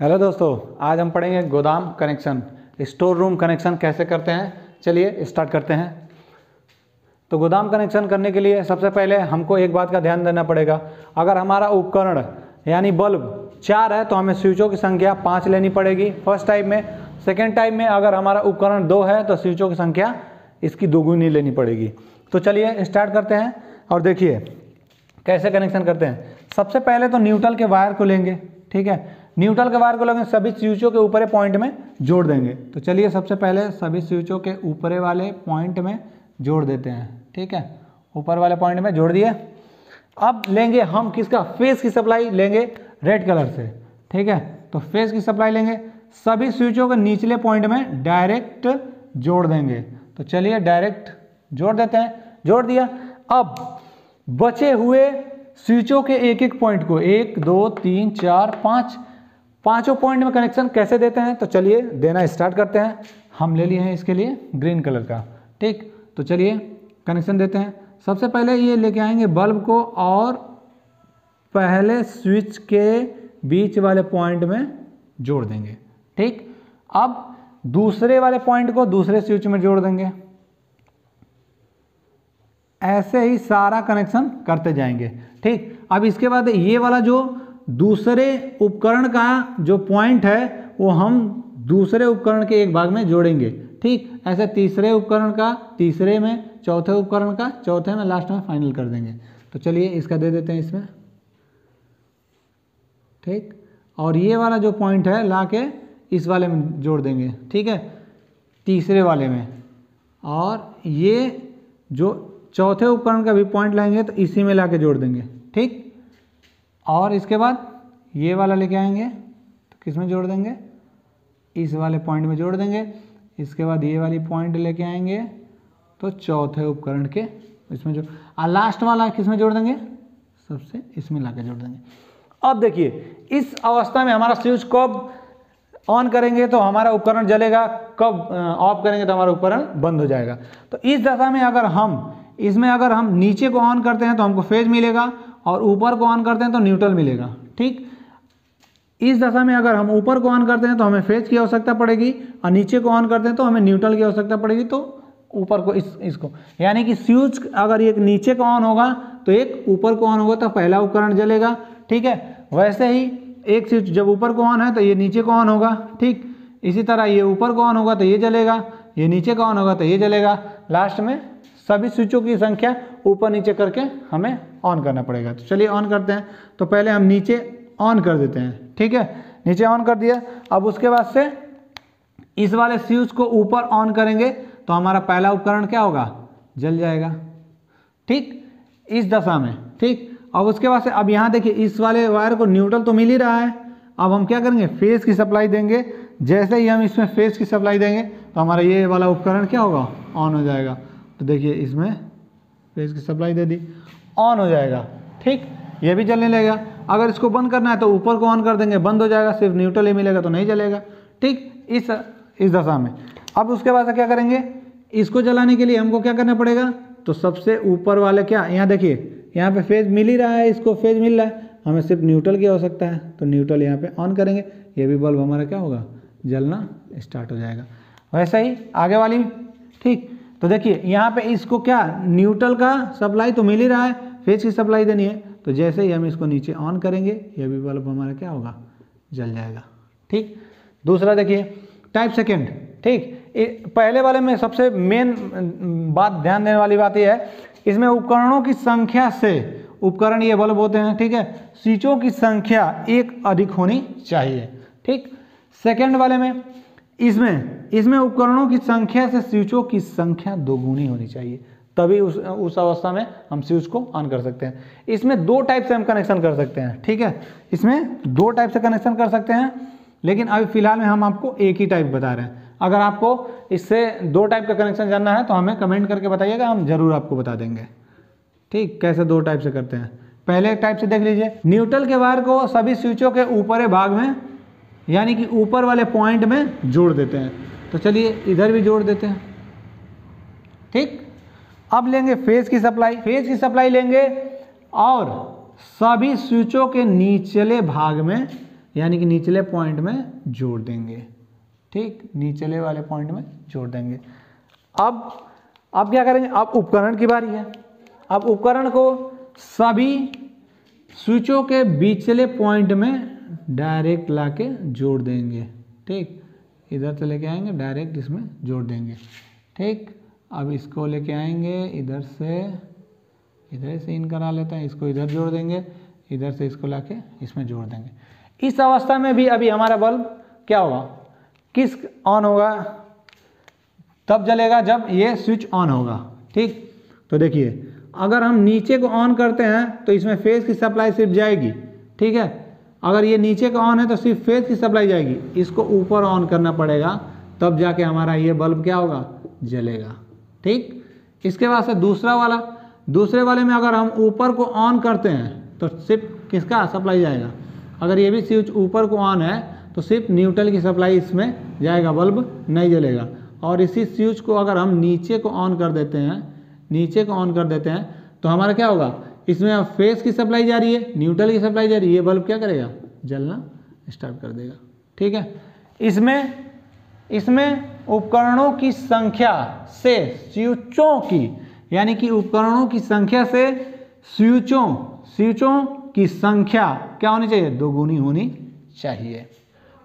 Hello दोस्तों, आज हम पढ़ेंगे गोदाम कनेक्शन, स्टोर रूम कनेक्शन कैसे करते हैं। चलिए स्टार्ट करते हैं। तो गोदाम कनेक्शन करने के लिए सबसे पहले हमको एक बात का ध्यान देना पड़ेगा। अगर हमारा उपकरण यानी बल्ब 4 है तो हमें स्विचों की संख्या 5 लेनी पड़ेगी फर्स्ट टाइप में। सेकेंड टाइप में अगर हमारा उपकरण 2 है तो स्विचों की संख्या इसकी दोगुनी लेनी पड़ेगी। तो चलिए स्टार्ट करते हैं और देखिए कैसे कनेक्शन करते हैं। सबसे पहले तो न्यूट्रल के वायर को लेंगे, ठीक है। न्यूट्रल के वायर को लेंगे, सभी स्विचों के ऊपरी पॉइंट में जोड़ देंगे। तो चलिए सबसे पहले सभी स्विचों के ऊपरी वाले पॉइंट में जोड़ देते हैं, ठीक है। ऊपर वाले पॉइंट में जोड़ दिए। अब लेंगे हम किसका, फेज की सप्लाई लेंगे रेड कलर से, ठीक है। तो फेज की सप्लाई लेंगे, सभी स्विचों के निचले पॉइंट में डायरेक्ट जोड़ देंगे। तो चलिए डायरेक्ट जोड़ देते हैं, जोड़ दिया। अब बचे हुए स्विचों के एक एक पॉइंट को 1 2 3 4 5 पांचों पॉइंट में कनेक्शन कैसे देते हैं, तो चलिए देना स्टार्ट करते हैं। हम ले लिए हैं इसके लिए ग्रीन कलर का, ठीक। तो चलिए कनेक्शन देते हैं। सबसे पहले ये लेके आएंगे बल्ब को और पहले स्विच के बीच वाले पॉइंट में जोड़ देंगे, ठीक। अब दूसरे वाले पॉइंट को दूसरे स्विच में जोड़ देंगे। ऐसे ही सारा कनेक्शन करते जाएंगे, ठीक। अब इसके बाद ये वाला जो दूसरे उपकरण का जो पॉइंट है वो हम दूसरे उपकरण के एक भाग में जोड़ेंगे, ठीक। ऐसे तीसरे उपकरण का तीसरे में, चौथे उपकरण का चौथे में, लास्ट में फाइनल कर देंगे। तो चलिए इसका दे देते हैं इसमें, ठीक। और ये वाला जो पॉइंट है ला के इस वाले में जोड़ देंगे, ठीक है, तीसरे वाले में। और ये जो चौथे उपकरण का भी पॉइंट लाएंगे तो इसी में ला के जोड़ देंगे, ठीक। और इसके बाद ये वाला लेके आएंगे तो किस में जोड़ देंगे, इस वाले पॉइंट में जोड़ देंगे। इसके बाद ये वाली पॉइंट लेके आएंगे तो चौथे उपकरण के इसमें जोड़, और लास्ट वाला किस में जोड़ देंगे, सबसे इसमें ला के जोड़ देंगे। अब देखिए इस अवस्था में हमारा स्विच कब ऑन करेंगे तो हमारा उपकरण जलेगा, कब ऑफ करेंगे तो हमारा उपकरण बंद हो जाएगा। तो इस दशा में अगर हम नीचे को ऑन करते हैं तो हमको फेज मिलेगा, और ऊपर को ऑन करते हैं तो न्यूट्रल मिलेगा, ठीक। इस दशा में अगर हम ऊपर को ऑन करते हैं तो हमें फेज की आवश्यकता पड़ेगी, और नीचे को ऑन करते हैं तो हमें न्यूट्रल की आवश्यकता पड़ेगी। तो ऊपर को इसको यानी कि स्विच अगर एक नीचे को ऑन होगा तो एक ऊपर को ऑन होगा तो पहला उपकरण जलेगा, ठीक है। वैसे ही एक स्विच जब ऊपर को ऑन है तो ये नीचे को ऑन होगा, ठीक। इसी तरह ये ऊपर को ऑन होगा तो ये जलेगा, ये नीचे का ऑन होगा तो ये जलेगा। लास्ट में सभी स्विचों की संख्या ऊपर नीचे करके हमें ऑन करना पड़ेगा। तो चलिए ऑन करते हैं। तो पहले हम नीचे ऑन कर देते हैं, ठीक है, नीचे ऑन कर दिया। अब उसके बाद से इस वाले स्विच को ऊपर ऑन करेंगे तो हमारा पहला उपकरण क्या होगा, जल जाएगा, ठीक, इस दशा में, ठीक। अब उसके बाद से अब यहाँ देखिए इस वाले वायर को न्यूट्रल तो मिल ही रहा है। अब हम क्या करेंगे, फेज की सप्लाई देंगे। जैसे ही हम इसमें फेज की सप्लाई देंगे तो हमारा ये वाला उपकरण क्या होगा, ऑन हो जाएगा। तो देखिए इसमें फेज की सप्लाई दे दी, ऑन हो जाएगा, ठीक। ये भी जलने लगेगा। अगर इसको बंद करना है तो ऊपर को ऑन कर देंगे, बंद हो जाएगा, सिर्फ न्यूट्रल ही मिलेगा तो नहीं जलेगा, ठीक, इस दशा में। अब उसके बाद क्या करेंगे, इसको जलाने के लिए हमको क्या करना पड़ेगा, तो सबसे ऊपर वाले क्या, यहाँ देखिए यहाँ पे फेज मिल ही रहा है, इसको फेज मिल रहा है, हमें सिर्फ न्यूट्रल की आवश्यकता है। तो न्यूट्रल यहाँ पे ऑन करेंगे, ये भी बल्ब हमारा क्या होगा, जलना स्टार्ट हो जाएगा। वैसे ही आगे वाली, ठीक। तो देखिए यहाँ पे इसको क्या, न्यूट्रल का सप्लाई तो मिल ही रहा है, फेज की सप्लाई देनी है। तो जैसे ही हम इसको नीचे ऑन करेंगे ये भी बल्ब हमारा क्या होगा, जल जाएगा, ठीक। दूसरा देखिए टाइप सेकेंड, ठीक। पहले वाले में सबसे मेन बात, ध्यान देने वाली बात यह है, इसमें उपकरणों की संख्या से, उपकरण ये बल्ब होते हैं, ठीक है, स्विचों की संख्या एक अधिक होनी चाहिए, ठीक। सेकेंड वाले में इसमें उपकरणों की संख्या से स्विचों की संख्या दोगुनी होनी चाहिए, तभी उस अवस्था में हम स्विच को ऑन कर सकते हैं। इसमें 2 टाइप से हम कनेक्शन कर सकते हैं, ठीक है, इसमें 2 टाइप से कनेक्शन कर सकते हैं, लेकिन अभी फिलहाल में हम आपको एक ही टाइप बता रहे हैं। अगर आपको इससे 2 टाइप का कनेक्शन जानना है तो हमें कमेंट करके बताइएगा, हम जरूर आपको बता देंगे, ठीक, कैसे 2 टाइप से करते हैं। पहले टाइप से देख लीजिए, न्यूट्रल के वायर को सभी स्विचों के ऊपरी भाग में यानी कि ऊपर वाले पॉइंट में जोड़ देते हैं। तो चलिए इधर भी जोड़ देते हैं, ठीक। अब लेंगे फेज की सप्लाई लेंगे और सभी स्विचों के निचले भाग में यानी कि निचले पॉइंट में जोड़ देंगे। ठीक, निचले वाले पॉइंट में जोड़ देंगे। अब क्या करेंगे, अब उपकरण की बारी है। अब उपकरण को सभी स्विचों के बीचले पॉइंट में डायरेक्ट लाके जोड़ देंगे। ठीक, इधर से लेके आएंगे, डायरेक्ट इसमें जोड़ देंगे। ठीक, अब इसको लेके आएंगे, इधर से इन करा लेते हैं, इसको इधर जोड़ देंगे, इधर से इसको लाके इसमें जोड़ देंगे। इस अवस्था में भी अभी हमारा बल्ब क्या होगा, किस ऑन होगा, तब जलेगा जब ये स्विच ऑन होगा। ठीक, तो देखिए अगर हम नीचे को ऑन करते हैं तो इसमें फेज की सप्लाई सिर्फ जाएगी। ठीक है, अगर ये नीचे का ऑन है तो सिर्फ फेज की सप्लाई जाएगी, इसको ऊपर ऑन करना पड़ेगा, तब जाके हमारा ये बल्ब क्या होगा, जलेगा। ठीक, इसके बाद से दूसरे वाले में अगर हम ऊपर को ऑन करते हैं तो सिर्फ किसका सप्लाई जाएगा, अगर ये भी स्विच ऊपर को ऑन है तो सिर्फ न्यूट्रल की सप्लाई इसमें जाएगा, बल्ब नहीं जलेगा। और इसी स्विच को अगर हम नीचे को ऑन कर देते हैं तो हमारा क्या होगा, इसमें अब फेज की सप्लाई जा रही है, न्यूट्रल की सप्लाई जा रही है, ये बल्ब क्या करेगा, जलना स्टार्ट कर देगा। ठीक है, इसमें उपकरणों की संख्या से स्विचों की, यानी कि उपकरणों की संख्या से स्विचों की संख्या क्या होनी चाहिए, दोगुनी होनी चाहिए।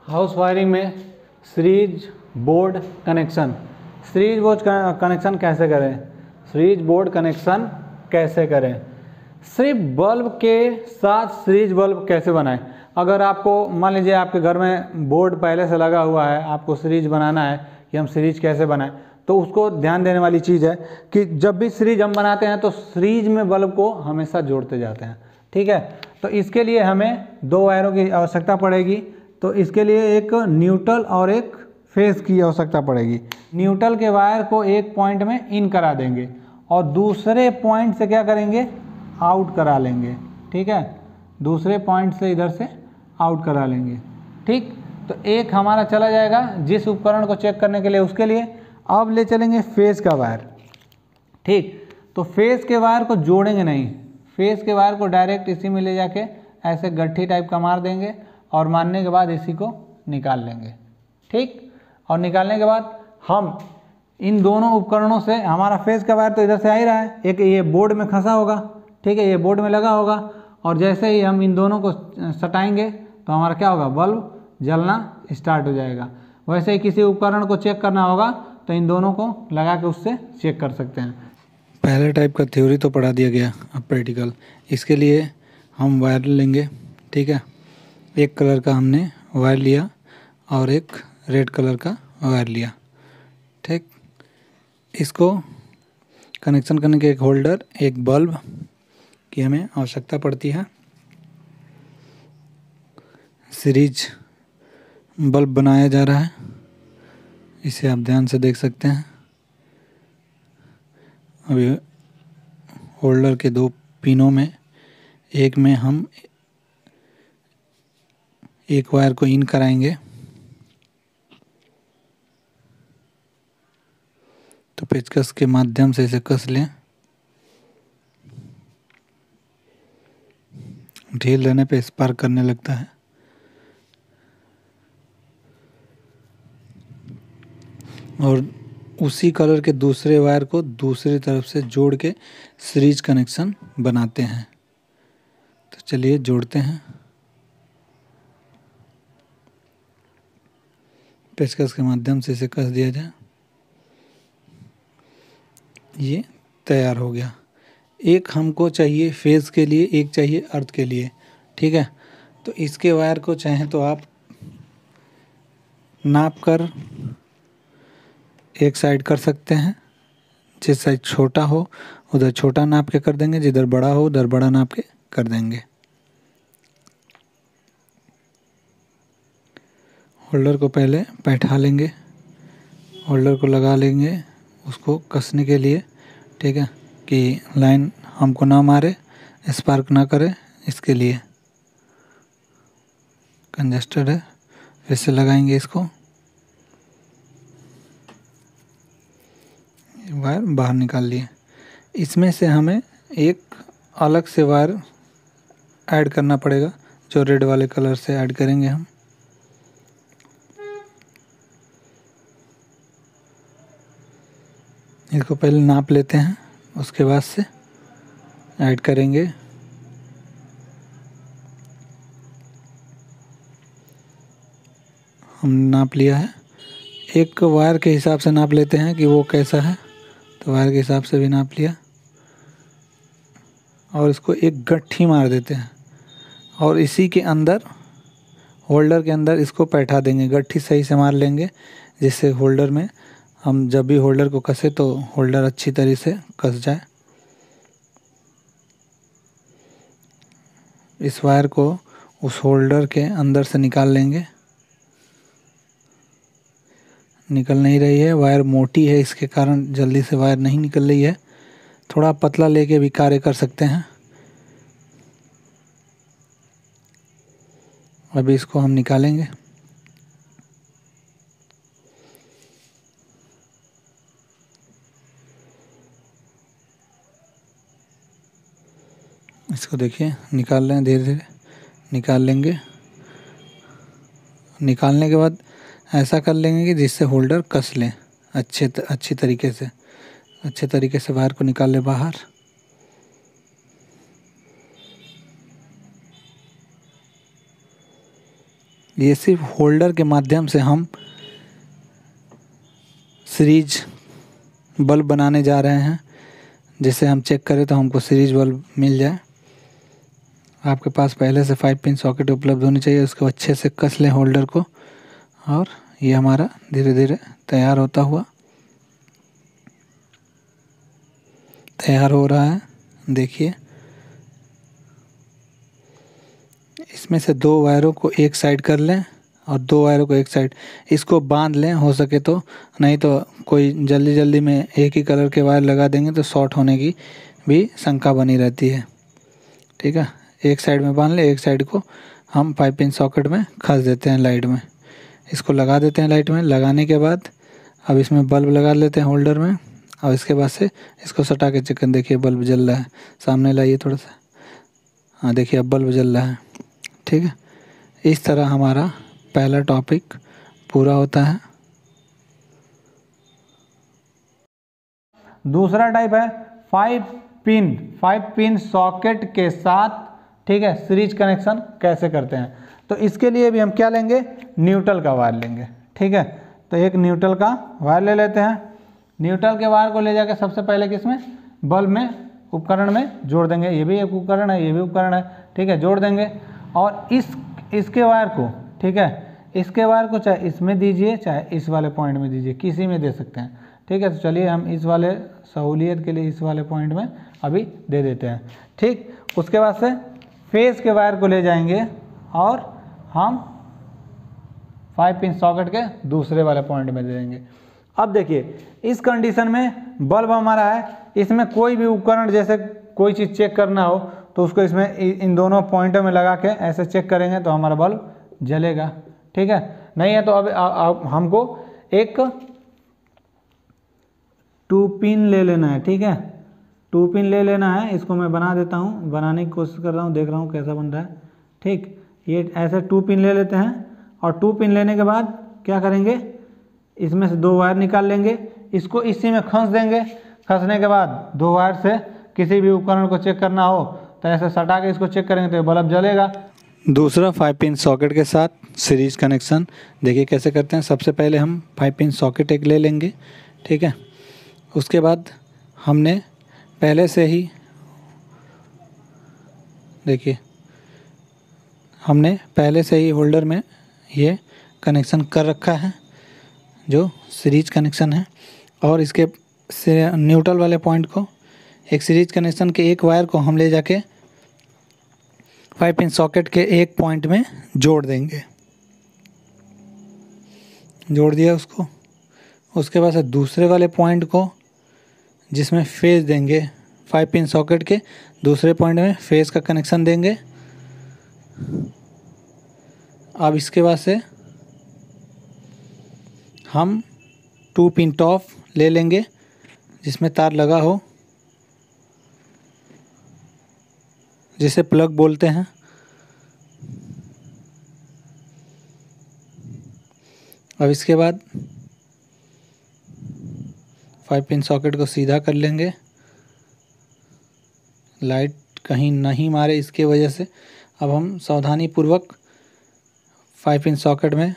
हाउस वायरिंग में सीरीज बोर्ड कनेक्शन कैसे करें, सिर्फ बल्ब के साथ सीरीज बल्ब कैसे बनाएं। अगर आपको मान लीजिए आपके घर में बोर्ड पहले से लगा हुआ है, आपको सीरीज बनाना है कि हम सीरीज कैसे बनाएं, तो उसको ध्यान देने वाली चीज़ है कि जब भी सीरीज हम बनाते हैं तो सीरीज में बल्ब को हमेशा जोड़ते जाते हैं। ठीक है, तो इसके लिए हमें 2 वायरों की आवश्यकता पड़ेगी। तो इसके लिए एक न्यूट्रल और एक फेज की आवश्यकता पड़ेगी। न्यूट्रल के वायर को एक पॉइंट में इन करा देंगे और दूसरे पॉइंट से क्या करेंगे, आउट करा लेंगे। ठीक है, दूसरे पॉइंट से इधर से आउट करा लेंगे। ठीक, तो एक हमारा चला जाएगा जिस उपकरण को चेक करने के लिए, उसके लिए। अब ले चलेंगे फेज का वायर। ठीक, तो फेज के वायर को जोड़ेंगे नहीं, फेज के वायर को डायरेक्ट इसी में ले जाके ऐसे गट्ठी टाइप का मार देंगे और मारने के बाद इसी को निकाल लेंगे। ठीक, और निकालने के बाद हम इन दोनों उपकरणों से, हमारा फेज का वायर तो इधर से आ ही रहा है, एक ये बोर्ड में फंसा होगा। ठीक है, ये बोर्ड में लगा होगा और जैसे ही हम इन दोनों को सटाएंगे तो हमारा क्या होगा, बल्ब जलना स्टार्ट हो जाएगा। वैसे ही किसी उपकरण को चेक करना होगा तो इन दोनों को लगा के उससे चेक कर सकते हैं। पहले टाइप का थ्योरी तो पढ़ा दिया गया, अब प्रैक्टिकल। इसके लिए हम वायर लेंगे। ठीक है, एक कलर का हमने वायर लिया और एक रेड कलर का वायर लिया। ठीक, इसको कनेक्शन करने के एक होल्डर, एक बल्ब की हमें आवश्यकता पड़ती है। सीरीज बल्ब बनाया जा रहा है, इसे आप ध्यान से देख सकते हैं। अभी होल्डर के 2 पिनों में, एक में हम एक वायर को इन कराएंगे तो पेचकस के माध्यम से इसे कस लें। ढील रहने पे स्पार्क करने लगता है। और उसी कलर के दूसरे वायर को दूसरी तरफ से जोड़ के सीरीज कनेक्शन बनाते हैं। तो चलिए जोड़ते हैं। पेचकस के माध्यम से इसे कस दिया जाए, ये तैयार हो गया। एक हमको चाहिए फेज के लिए, एक चाहिए अर्थ के लिए। ठीक है, तो इसके वायर को चाहे तो आप नाप कर एक साइड कर सकते हैं। जिस साइड छोटा हो उधर छोटा नाप के कर देंगे, जिधर बड़ा हो उधर बड़ा नाप के कर देंगे। होल्डर को पहले बैठा लेंगे, होल्डर को लगा लेंगे उसको कसने के लिए। ठीक है, कि लाइन हमको ना मारे, स्पार्क ना करे, इसके लिए कंजस्टर है। फिर से लगाएंगे इसको, वायर बाहर निकाल लिए। इसमें से हमें एक अलग से वायर ऐड करना पड़ेगा जो रेड वाले कलर से ऐड करेंगे हम। इसको पहले नाप लेते हैं, उसके बाद से ऐड करेंगे। हम नाप लिया है, एक वायर के हिसाब से नाप लेते हैं कि वो कैसा है, तो वायर के हिसाब से भी नाप लिया और इसको एक गट्ठी मार देते हैं और इसी के अंदर होल्डर के अंदर इसको बैठा देंगे। गट्ठी सही से मार लेंगे जिससे होल्डर में हम जब भी होल्डर को कसे तो होल्डर अच्छी तरह से कस जाए। इस वायर को उस होल्डर के अंदर से निकाल लेंगे। निकल नहीं रही है, वायर मोटी है, इसके कारण जल्दी से वायर नहीं निकल रही है। थोड़ा पतला लेके भी कार्य कर सकते हैं। अभी इसको हम निकालेंगे। इसको देखिए निकाल लें, धीरे धीरे निकाल लेंगे। निकालने के बाद ऐसा कर लेंगे कि जिससे होल्डर कस लें अच्छी तरीके से वायर को निकाल लें बाहर। ये सिर्फ होल्डर के माध्यम से हम सीरीज बल्ब बनाने जा रहे हैं। जिसे हम चेक करें तो हमको सीरीज बल्ब मिल जाए। आपके पास पहले से 5 पिन सॉकेट उपलब्ध होनी चाहिए। उसको अच्छे से कस लें होल्डर को और ये हमारा धीरे धीरे तैयार होता हुआ तैयार हो रहा है। देखिए इसमें से 2 वायरों को एक साइड कर लें और 2 वायरों को एक साइड, इसको बांध लें हो सके तो, नहीं तो कोई जल्दी में एक ही कलर के वायर लगा देंगे तो शॉर्ट होने की भी शंका बनी रहती है। ठीक है, एक साइड में बांध लें, एक साइड को हम 5 पिन सॉकेट में खस देते हैं लाइट में। इसको लगा देते हैं लाइट में। लगाने के बाद अब इसमें बल्ब लगा लेते हैं होल्डर में और इसके बाद से इसको सटा के चेक करें। देखिए बल्ब जल रहा है, सामने लाइए थोड़ा सा। हाँ देखिए अब बल्ब जल रहा है। ठीक है, इस तरह हमारा पहला टॉपिक पूरा होता है। दूसरा टाइप है 5 पिन सॉकेट के साथ, ठीक है, सीरीज कनेक्शन कैसे करते हैं। तो इसके लिए भी हम क्या लेंगे, न्यूट्रल का वायर लेंगे। ठीक है, तो एक न्यूट्रल का वायर ले लेते हैं। न्यूट्रल के वायर को ले जाकर सबसे पहले किसमें, बल्ब में, उपकरण में जोड़ देंगे। ये भी एक उपकरण है, ये भी उपकरण है। ठीक है, जोड़ देंगे और इसके वायर को, ठीक है, इसके वायर को चाहे इसमें दीजिए चाहे इस वाले पॉइंट में दीजिए, किसी में दे सकते हैं। ठीक है, तो चलिए हम इस वाले सहूलियत के लिए इस वाले पॉइंट में अभी दे देते हैं। ठीक, उसके बाद से फेस के वायर को ले जाएंगे और हम 5 पिन सॉकेट के दूसरे वाले पॉइंट में दे देंगे। अब देखिए इस कंडीशन में बल्ब हमारा है, इसमें कोई भी उपकरण जैसे कोई चीज़ चेक करना हो तो उसको इसमें इन दोनों पॉइंटों में लगा के ऐसे चेक करेंगे तो हमारा बल्ब जलेगा। ठीक है, नहीं है तो अब हमको एक 2 पिन ले लेना है। ठीक है, 2 पिन ले लेना है। इसको मैं बना देता हूँ, बनाने की कोशिश कर रहा हूँ, देख रहा हूँ कैसा बन रहा है। ठीक, ये ऐसे 2 पिन ले लेते हैं और 2 पिन लेने के बाद क्या करेंगे, इसमें से 2 वायर निकाल लेंगे, इसको इसी में खस देंगे। खसने के बाद 2 वायर से किसी भी उपकरण को चेक करना हो तो ऐसे सटा के इसको चेक करेंगे तो बल्ब जलेगा। दूसरा 5 पिन सॉकेट के साथ सीरीज कनेक्शन देखिए कैसे करते हैं। सबसे पहले हम 5 पिन सॉकेट एक ले लेंगे। ठीक है, उसके बाद हमने पहले से ही देखिए हमने पहले से ही होल्डर में ये कनेक्शन कर रखा है जो सीरीज कनेक्शन है, और इसके न्यूट्रल वाले पॉइंट को एक सीरीज कनेक्शन के एक वायर को हम ले जाके 5 पिन सॉकेट के एक पॉइंट में जोड़ देंगे। जोड़ दिया उसको। उसके बाद से दूसरे वाले पॉइंट को जिसमें फेज देंगे, 5 पिन सॉकेट के दूसरे पॉइंट में फेज का कनेक्शन देंगे। अब इसके बाद से हम 2 पिन टॉप ले लेंगे जिसमें तार लगा हो, जिसे प्लग बोलते हैं। अब इसके बाद 5 पिन सॉकेट को सीधा कर लेंगे, लाइट कहीं नहीं मारे इसके वजह से। अब हम सावधानी पूर्वक 5 पिन सॉकेट में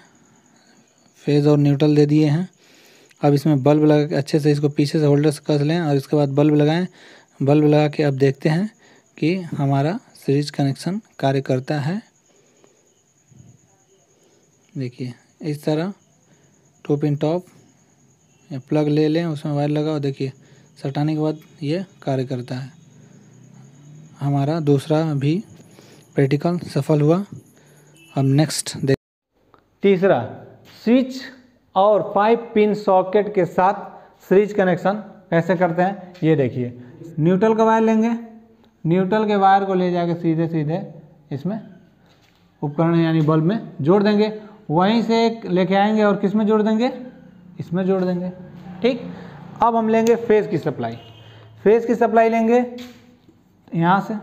फेज़ और न्यूट्रल दे दिए हैं। अब इसमें बल्ब लगा के अच्छे से इसको पीछे से होल्डर से कस लें और इसके बाद बल्ब लगाएं। बल्ब लगा के अब देखते हैं कि हमारा सीरीज कनेक्शन कार्य करता है। देखिए इस तरह 2 पिन टॉप या प्लग ले लें, उसमें वायर लगाओ, देखिए सटाने के बाद ये कार्य करता है। हमारा दूसरा भी प्रैक्टिकल सफल हुआ। अब नेक्स्ट देख। तीसरा, स्विच और 5 पिन सॉकेट के साथ सीरीज कनेक्शन कैसे करते हैं ये देखिए। न्यूट्रल का वायर लेंगे, न्यूट्रल के वायर को ले जाके सीधे सीधे इसमें उपकरण यानी बल्ब में जोड़ देंगे। वहीं से एक लेके आएंगे और किस में जोड़ देंगे, इसमें जोड़ देंगे। ठीक, अब हम लेंगे फेज़ की सप्लाई। फेज़ की सप्लाई लेंगे यहाँ से,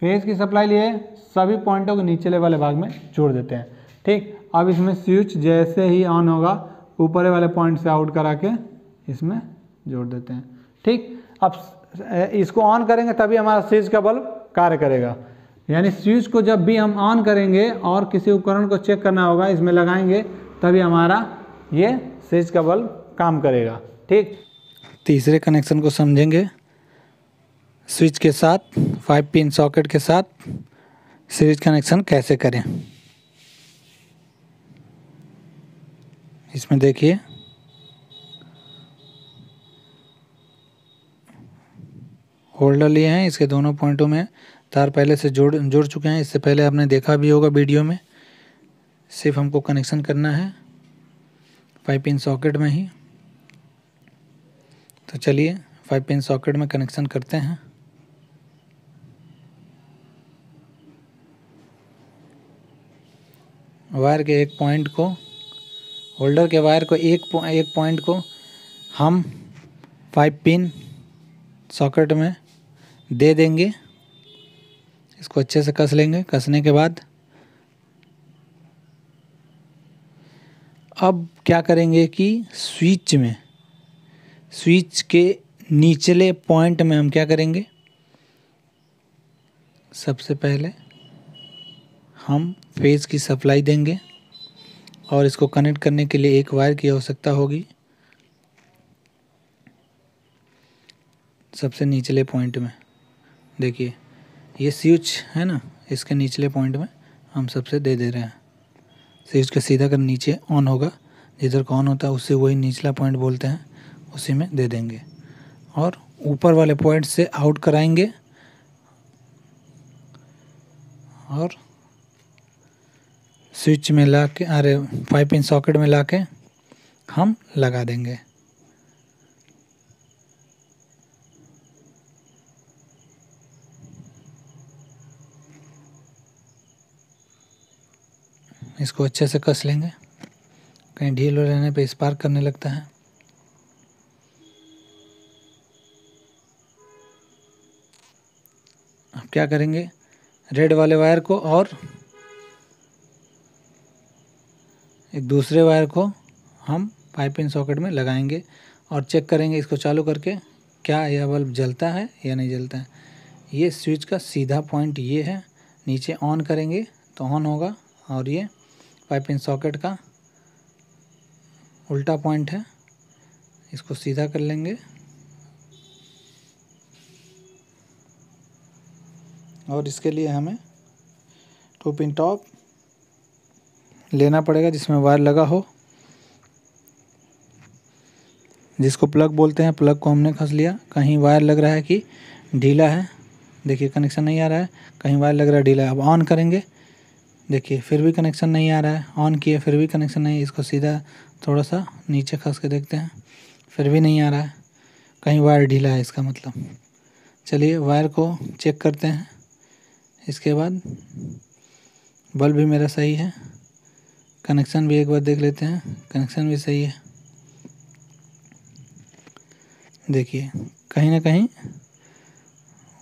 फेज़ की सप्लाई लिए सभी पॉइंटों के नीचे वाले भाग में जोड़ देते हैं। ठीक, अब इसमें स्विच जैसे ही ऑन होगा ऊपर वाले पॉइंट से आउट करा के इसमें जोड़ देते हैं। ठीक, अब इसको ऑन करेंगे तभी हमारा स्विच का बल्ब कार्य करेगा। यानी स्विच को जब भी हम ऑन करेंगे और किसी उपकरण को चेक करना होगा, इसमें लगाएंगे तभी हमारा ये स्विच का बल्ब काम करेगा। ठीक, तीसरे कनेक्शन को समझेंगे। स्विच के साथ 5 पिन सॉकेट के साथ सीरीज कनेक्शन कैसे करें। इसमें देखिए होल्डर लिए हैं, इसके दोनों पॉइंटों में तार पहले से जोड़ चुके हैं। इससे पहले आपने देखा भी होगा वीडियो में। सिर्फ हमको कनेक्शन करना है 5 पिन सॉकेट में ही। तो चलिए 5 पिन सॉकेट में कनेक्शन करते हैं। वायर के एक पॉइंट को, होल्डर के वायर को एक पॉइंट को हम 5 पिन सॉकेट में दे देंगे। इसको अच्छे से कस लेंगे। कसने के बाद अब क्या करेंगे कि स्विच के निचले पॉइंट में हम क्या करेंगे, सबसे पहले हम फेज़ की सप्लाई देंगे और इसको कनेक्ट करने के लिए एक वायर की आवश्यकता होगी। सबसे निचले पॉइंट में देखिए ये स्विच है ना, इसके निचले पॉइंट में हम सबसे दे रहे हैं। स्विच का सीधा कर नीचे ऑन होगा, जिधर का ऑन होता है उससे वही निचला पॉइंट बोलते हैं, उसी में दे देंगे और ऊपर वाले पॉइंट से आउट कराएंगे और स्विच में ला के 5 पिन सॉकेट में ला के हम लगा देंगे। इसको अच्छे से कस लेंगे, कहीं ढील हो रहने पे स्पार्क करने लगता है। अब क्या करेंगे, रेड वाले वायर को और एक दूसरे वायर को हम 5 पिन सॉकेट में लगाएंगे और चेक करेंगे इसको चालू करके क्या यह बल्ब जलता है या नहीं जलता है। ये स्विच का सीधा पॉइंट ये है, नीचे ऑन करेंगे तो ऑन होगा और ये 5 पिन सॉकेट का उल्टा पॉइंट है। इसको सीधा कर लेंगे और इसके लिए हमें 2 पिन टॉप लेना पड़ेगा जिसमें वायर लगा हो, जिसको प्लग बोलते हैं। प्लग को हमने खस लिया। कहीं वायर लग रहा है कि ढीला है, देखिए कनेक्शन नहीं आ रहा है, कहीं वायर लग रहा है ढीला है। अब ऑन करेंगे, देखिए फिर भी कनेक्शन नहीं आ रहा है। ऑन किए फिर भी कनेक्शन नहीं। इसको सीधा थोड़ा सा नीचे खस के देखते हैं, फिर भी नहीं आ रहा है, कहीं वायर ढीला है इसका मतलब। चलिए वायर को चेक करते हैं। इसके बाद बल्ब भी मेरा सही है, कनेक्शन भी एक बार देख लेते हैं, कनेक्शन भी सही है। देखिए कहीं ना कहीं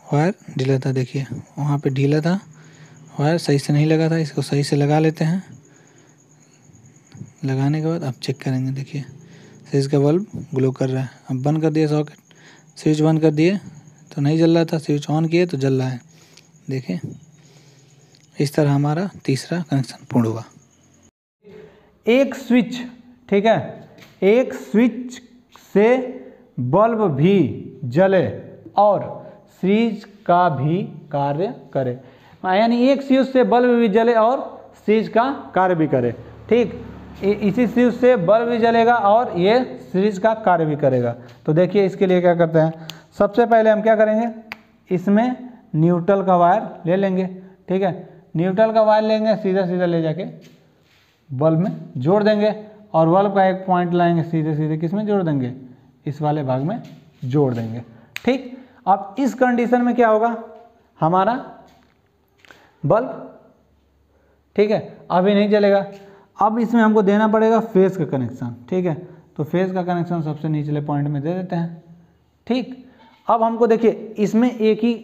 वायर ढीला था, देखिए वहाँ पे ढीला था, वायर सही से नहीं लगा था। इसको सही से लगा लेते हैं। लगाने के बाद अब चेक करेंगे। देखिए स्विच का बल्ब ग्लो कर रहा है। अब बंद कर दिए सॉकेट, स्विच बंद कर दिए तो नहीं जल रहा था, स्विच ऑन किए तो जल रहा है। देखिए इस तरह हमारा तीसरा कनेक्शन पूर्ण हुआ। एक स्विच, ठीक है, एक स्विच से बल्ब भी जले और स्विच का भी कार्य करे, यानी एक स्विच से बल्ब भी जले और स्विच का कार्य भी करे। ठीक, इसी स्विच से बल्ब भी जलेगा और ये स्विच का कार्य भी करेगा। तो देखिए इसके लिए क्या करते हैं, सबसे पहले हम क्या करेंगे, इसमें न्यूट्रल का वायर ले लेंगे। ठीक है, न्यूट्रल का वायर लेंगे, सीधा सीधा ले जाके बल्ब में जोड़ देंगे और बल्ब का एक पॉइंट लाएंगे, सीधे सीधे किस में जोड़ देंगे, इस वाले भाग में जोड़ देंगे। ठीक, अब इस कंडीशन में क्या होगा, हमारा बल्ब, ठीक है, अभी नहीं जलेगा। अब इसमें हमको देना पड़ेगा फेस का कनेक्शन। ठीक है, तो फेस का कनेक्शन सबसे निचले पॉइंट में दे देते हैं। ठीक, अब हमको देखिए इसमें एक ही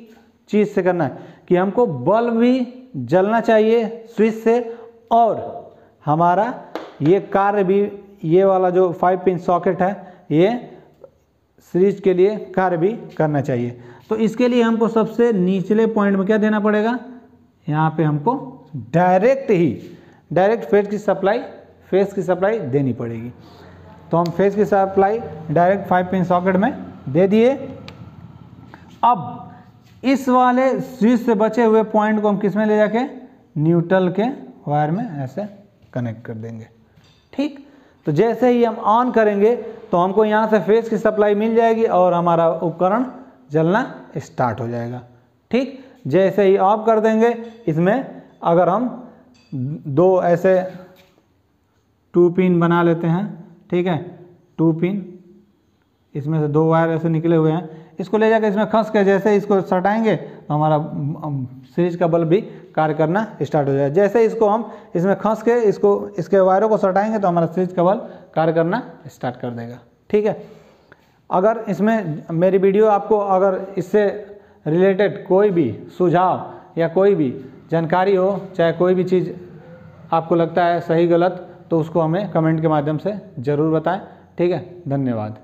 चीज़ से करना है कि हमको बल्ब भी जलना चाहिए स्विच से और हमारा ये कार्य भी, ये वाला जो 5 पिन सॉकेट है ये स्विच के लिए कार्य भी करना चाहिए। तो इसके लिए हमको सबसे निचले पॉइंट में क्या देना पड़ेगा, यहाँ पे हमको डायरेक्ट फेस की सप्लाई देनी पड़ेगी। तो हम फेस की सप्लाई डायरेक्ट 5 पिन सॉकेट में दे दिए। अब इस वाले स्विच से बचे हुए पॉइंट को हम किस में ले जाके न्यूट्रल के वायर में ऐसे कनेक्ट कर देंगे। ठीक, तो जैसे ही हम ऑन करेंगे तो हमको यहाँ से फेस की सप्लाई मिल जाएगी और हमारा उपकरण जलना स्टार्ट हो जाएगा। ठीक, जैसे ही ऑफ कर देंगे, इसमें अगर हम दो ऐसे 2 पिन बना लेते हैं, ठीक है, 2 पिन, इसमें से 2 वायर ऐसे निकले हुए हैं, इसको ले जाकर इसमें खस के जैसे इसको सटाएंगे तो हमारा स्विच का बल्ब भी कार्य करना स्टार्ट हो जाएगा। जैसे इसको हम इसमें खस के इसके वायरों को सटाएंगे तो हमारा स्विच का बल्ब कार्य करना स्टार्ट कर देगा। ठीक है, अगर इसमें मेरी वीडियो आपको अगर इससे रिलेटेड कोई भी सुझाव या कोई भी जानकारी हो, चाहे कोई भी चीज़ आपको लगता है सही गलत, तो उसको हमें कमेंट के माध्यम से ज़रूर बताएं। ठीक है, धन्यवाद।